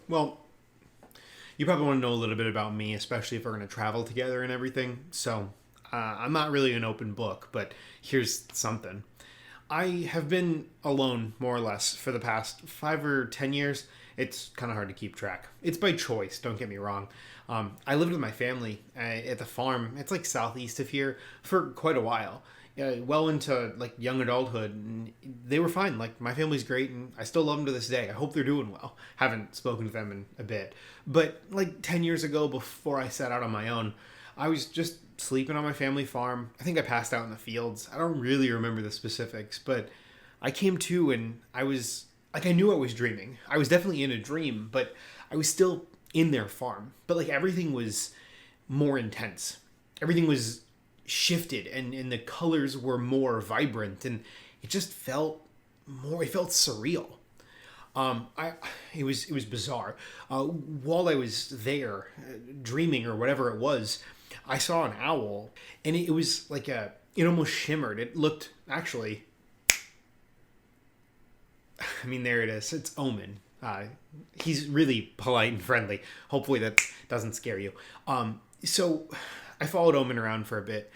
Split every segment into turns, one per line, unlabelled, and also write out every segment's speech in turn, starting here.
Well, you probably want to know a little bit about me, especially if we're going to travel together and everything. So, I'm not really an open book, but here's something. I have been alone, more or less, for the past 5 or 10 years. It's kind of hard to keep track. It's by choice, don't get me wrong. I lived with my family at the farm. It's like southeast of here for quite a while. Well into like young adulthood, and they were fine. Like my family's great, and I still love them to this day. I hope they're doing well. Haven't spoken to them in a bit, but like 10 years ago, before I set out on my own, I was just sleeping on my family farm. I think I passed out in the fields. I don't really remember the specifics, but I came to and I was like, I knew I was dreaming. I was definitely in a dream, but I was still in their farm. But like everything was more intense. Everything was shifted and the colors were more vibrant and it just felt more, it felt surreal. It was bizarre. While I was there dreaming or whatever it was, I saw an owl and it was like it almost shimmered. It looked actually, I mean, there it is. It's Omen. He's really polite and friendly. Hopefully that doesn't scare you. So I followed Omen around for a bit.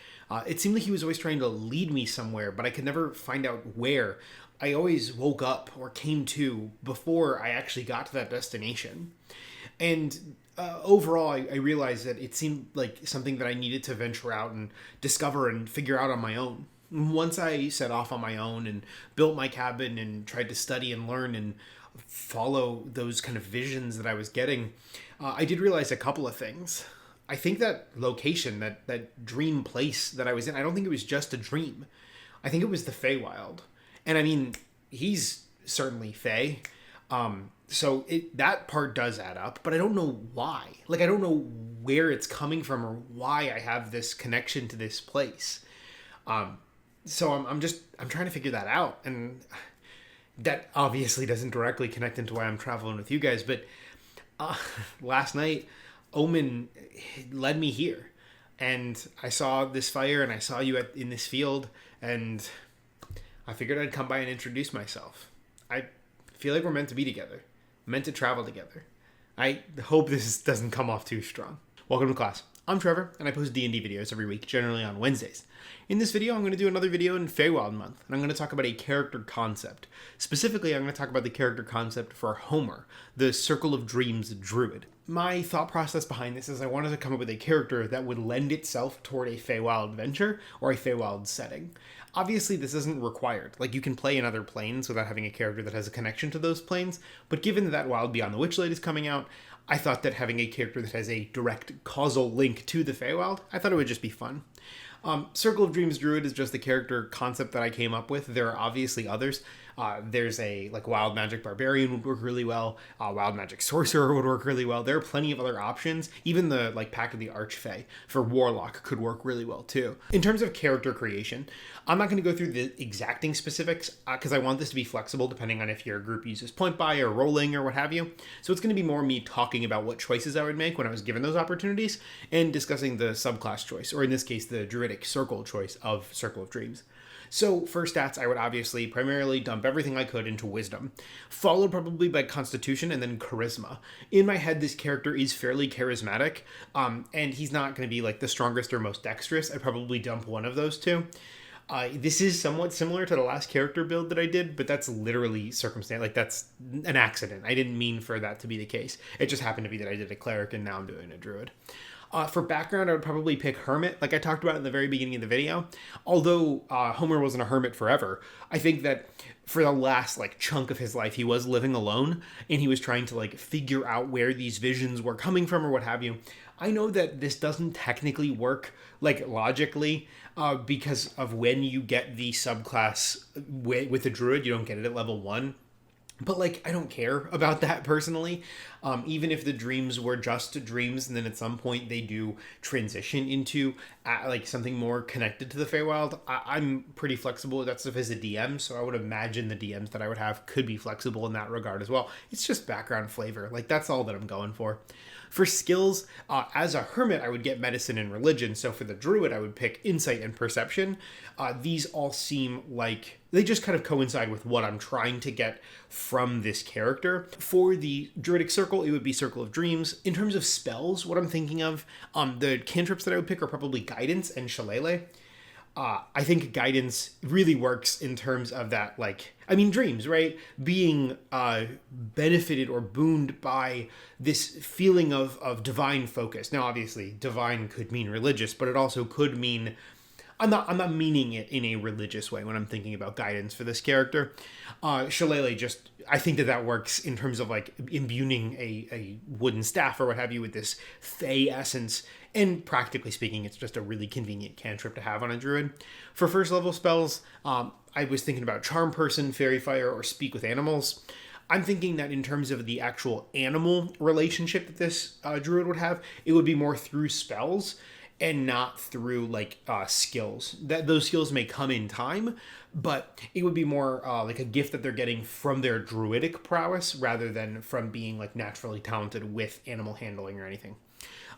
It seemed like he was always trying to lead me somewhere, but I could never find out where. I always woke up or came to before I actually got to that destination. And overall, I realized that it seemed like something that I needed to venture out and discover and figure out on my own. Once I set off on my own and built my cabin and tried to study and learn and follow those kind of visions that I was getting, I did realize a couple of things. I think that location, that dream place that I was in, I don't think it was just a dream. I think it was the Feywild. And I mean, he's certainly Fey. So that part does add up, but I don't know why. Like, I don't know where it's coming from or why I have this connection to this place. So I'm trying to figure that out. And that obviously doesn't directly connect into why I'm traveling with you guys. But last night, Omen led me here. And I saw this fire and I saw you in this field. And I figured I'd come by and introduce myself. I feel like we're meant to be together. Meant to travel together. I hope this doesn't come off too strong. Welcome to class. I'm Trevor, and I post D&D videos every week, generally on Wednesdays. In this video, I'm going to do another video in Feywild month, and I'm going to talk about a character concept. Specifically, I'm going to talk about the character concept for Homer, the Circle of Dreams Druid. My thought process behind this is I wanted to come up with a character that would lend itself toward a Feywild adventure or a Feywild setting. Obviously, this isn't required. Like, you can play in other planes without having a character that has a connection to those planes, but given that Wild Beyond the Witchlight is coming out, I thought that having a character that has a direct causal link to the Feywild, I thought it would just be fun. Circle of Dreams Druid is just the character concept that I came up with. There are obviously others. There's a Wild Magic Barbarian would work really well. Wild Magic Sorcerer would work really well. There are plenty of other options. Even the Pact of the Archfey for Warlock could work really well too. In terms of character creation, I'm not going to go through the exacting specifics because I want this to be flexible depending on if your group uses point buy or rolling or what have you. So it's going to be more me talking about what choices I would make when I was given those opportunities and discussing the subclass choice, or in this case, the Druidic Circle choice of Circle of Dreams. So for stats, I would obviously primarily dump everything I could into Wisdom, followed probably by Constitution and then Charisma. In my head, this character is fairly charismatic, and he's not going to be like the strongest or most dexterous. I'd probably dump one of those two. This is somewhat similar to the last character build that I did, but that's literally circumstance. Like, that's an accident. I didn't mean for that to be the case. It just happened to be that I did a cleric and now I'm doing a druid. For background, I would probably pick Hermit, like I talked about in the very beginning of the video. Although Homer wasn't a hermit forever, I think that for the last chunk of his life, he was living alone, and he was trying to figure out where these visions were coming from or what have you. I know that this doesn't technically work logically because of when you get the subclass with the druid, you don't get it at level 1. But I don't care about that personally. Even if the dreams were just dreams and then at some point they do transition into something more connected to the Feywild, I'm pretty flexible with that stuff as a DM, so I would imagine the DMs that I would have could be flexible in that regard as well. It's just background flavor. That's all that I'm going for. For skills, as a hermit, I would get medicine and religion. So for the druid, I would pick insight and perception. These all seem like they just kind of coincide with what I'm trying to get from this character. For the Druidic Circle, it would be Circle of Dreams. In terms of spells, what I'm thinking of, the cantrips that I would pick are probably Guidance and Shillelagh. I think Guidance really works in terms of that, like, I mean, dreams, right? Being benefited or booned by this feeling of divine focus. Now, obviously, divine could mean religious, but it also could mean, I'm not meaning it in a religious way when I'm thinking about Guidance for this character. Shillelagh just, I think that works in terms of like imbuing a wooden staff or what have you with this fey essence. And practically speaking, it's just a really convenient cantrip to have on a druid. For first level spells, I was thinking about Charm Person, Fairy Fire, or Speak with Animals. I'm thinking that in terms of the actual animal relationship that this druid would have, it would be more through spells and not through like skills. That those skills may come in time, but it would be more like a gift that they're getting from their druidic prowess rather than from being like naturally talented with animal handling or anything.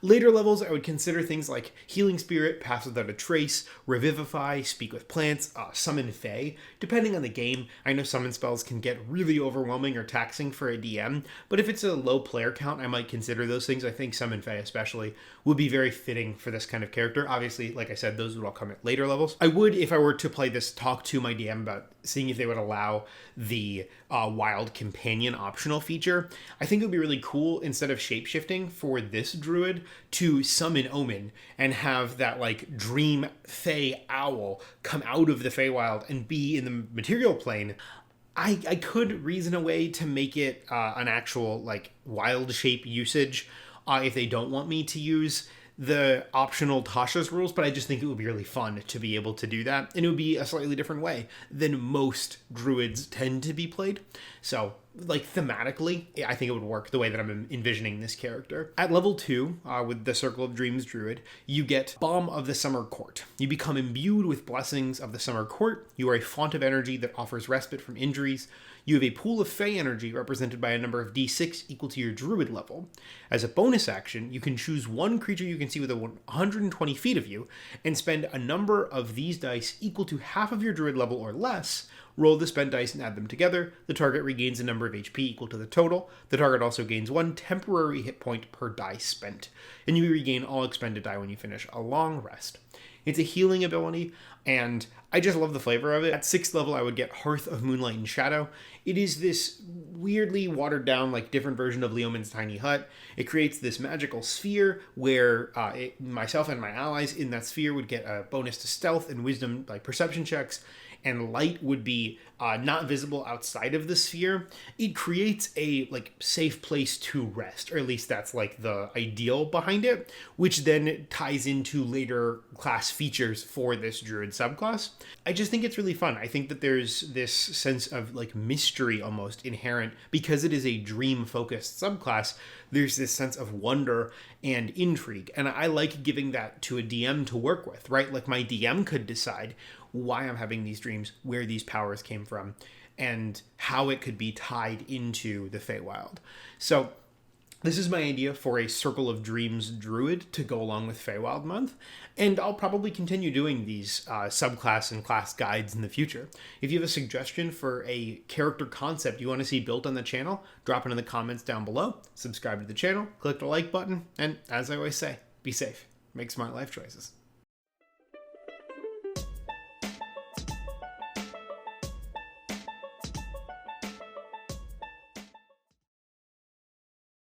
Later levels, I would consider things like Healing Spirit, Pass Without a Trace, Revivify, Speak with Plants, Summon Fey. Depending on the game, I know summon spells can get really overwhelming or taxing for a DM, but if it's a low player count, I might consider those things. I think Summon Fey especially would be very fitting for this kind of character. Obviously, like I said, those would all come at later levels. I would, if I were to play this, talk to my DM about seeing if they would allow the Wild Companion optional feature. I think it would be really cool, instead of shapeshifting for this druid, to summon Omen and have that like dream fey owl come out of the Feywild and be in the material plane. I could reason a way to make it an actual like wild shape usage if they don't want me to use the optional Tasha's rules, but I just think it would be really fun to be able to do that, and it would be a slightly different way than most druids tend to be played. So, like, thematically, I think it would work the way that I'm envisioning this character. At level 2, with the Circle of Dreams Druid, you get Balm of the Summer Court. You become imbued with blessings of the Summer Court. You are a font of energy that offers respite from injuries. You have a pool of Fey energy represented by a number of d6 equal to your Druid level. As a bonus action, you can choose one creature you can see within 120 feet of you and spend a number of these dice equal to half of your Druid level or less. Roll the spent dice and add them together. The target regains a number of HP equal to the total. The target also gains 1 temporary hit point per die spent, and you regain all expended die when you finish a long rest. It's a healing ability, and I just love the flavor of it. At 6th level, I would get Hearth of Moonlight and Shadow. It is this weirdly watered down, like, different version of Leomund's Tiny Hut. It creates this magical sphere where myself and my allies in that sphere would get a bonus to stealth and wisdom, like perception checks, and light would be not visible outside of the sphere. It creates a like safe place to rest, or at least that's like the ideal behind it, which then ties into later class features for this druid subclass. I just think it's really fun. I think that there's this sense of like mystery almost inherent because it is a dream focused subclass. There's this sense of wonder and intrigue, and I like giving that to a DM to work with, right? Like my DM could decide why I'm having these dreams, where these powers came from, and how it could be tied into the Feywild. So this is my idea for a Circle of Dreams Druid to go along with Feywild Month, and I'll probably continue doing these subclass and class guides in the future. If you have a suggestion for a character concept you want to see built on the channel, drop it in the comments down below, subscribe to the channel, click the like button, and as I always say, be safe, make smart life choices.